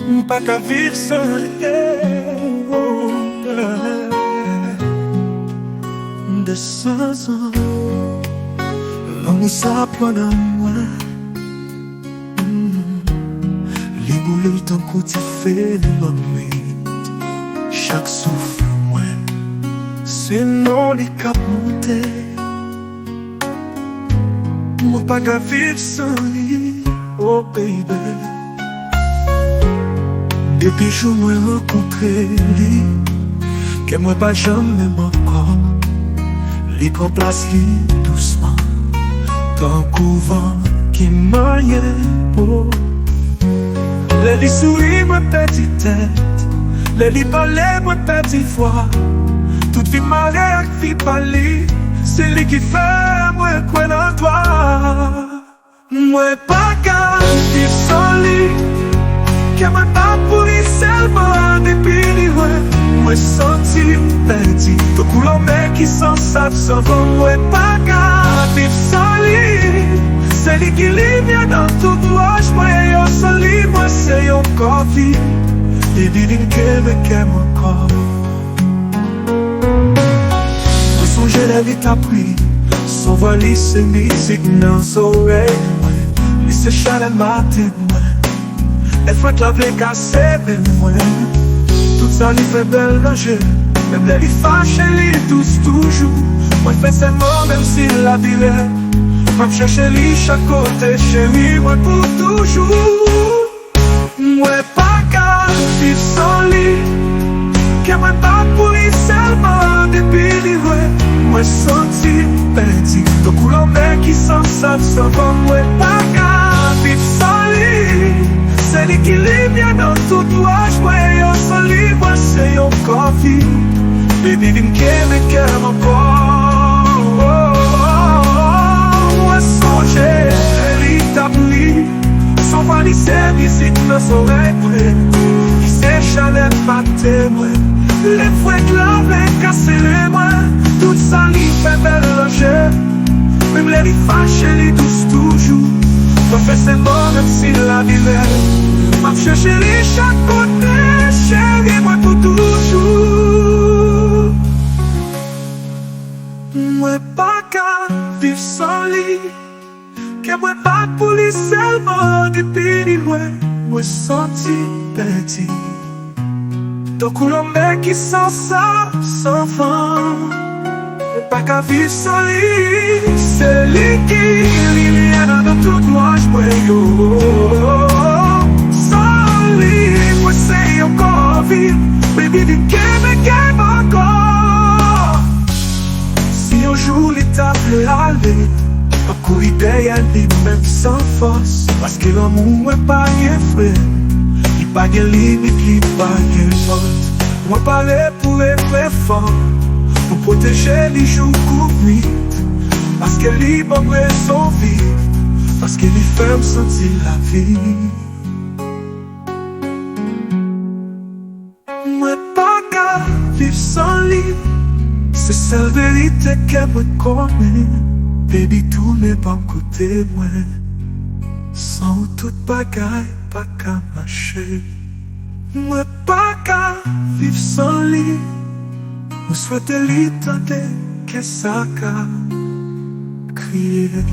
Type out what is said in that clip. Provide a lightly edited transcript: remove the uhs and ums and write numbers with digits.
Mwen paka viv san li. De 100 ans Lang sa plan nan mwen Li boule tan kou ti fe mamit Chak soufle mwen Se non li kap monte Mwen pa ka viv san li Oh baby Depi jou mwen renkontre li Ke mwen pa jame mankon Li pran plas li douceman Tan kouvan ki manye po Le li souri mwen peti tet Le li pale mwen peti fwa Tout vi mare ak vi pali Se li ki fe mwen kwen an toa Mwen pa ka viv san li Ke mwen pa pou li selman depi li wè Mwen santi perdi To kou men ki san sav san van Mwen pa ka viv san li Se li ki li vyen nan tout waj Mwen yo san li mwen se yon kofi Li di din ke me kem ankor Mwen sonje la vi ta pri Son voix li se mizik nan zorey Li se chale maten mwen E fwet la vle kase ben mwen Tout sa li fe bel raje Mem le li fache li tous toujou Mwen fe se mor mem si la vile Mwen cheche li chak kote chéri Mwen pou toujou Mwen pa ka viv san li Ke mwen pa pou li selman depi li wè Mwen santi perdi To kou men ki san sav san van Mwen pa ka viv san li Se li ki li vyen nan tout waj Mwen yo san li mwen se yon kofi Baby din ke me kem ankor Mwen sonje li tap li Son voix li se mizik nan zorey mwen Li se chale maten mwen Le fwet la vle kase le mwen Tout sa li fe bel raje Mem le li fache li tous toujou Mwen fe se mor mem si la vile Mwen cheche li chak kote chéri mwen pou toujou Mwen pa ka viv san li Ke mwen pa pou li selman depi li mwen Mwen santi perdi To kou men ki san sa san fan Mwen pa ka viv san li Se li ki li vyen nan tout waj mwen yo San li mwen se yon kofi Baby di ke me kem ankor Si yon jou li tap le ale Pa kou ideyen li men san fos Paske l'amou mwen pa gen fre Li pa gen limit, li pa gen pot Mwen pale pou le pre fort Pou proteje li jou kouvnit Paske li bon rezon viv Paske li fem senti la vi Mwen pa ka viv san li Se sel verite ke mwen konen Baby tourne pa mkote mwen San ou tout bagay pa ka mache Mwen pa ka viv san li Mwen souwete li tande ke sa ka kriye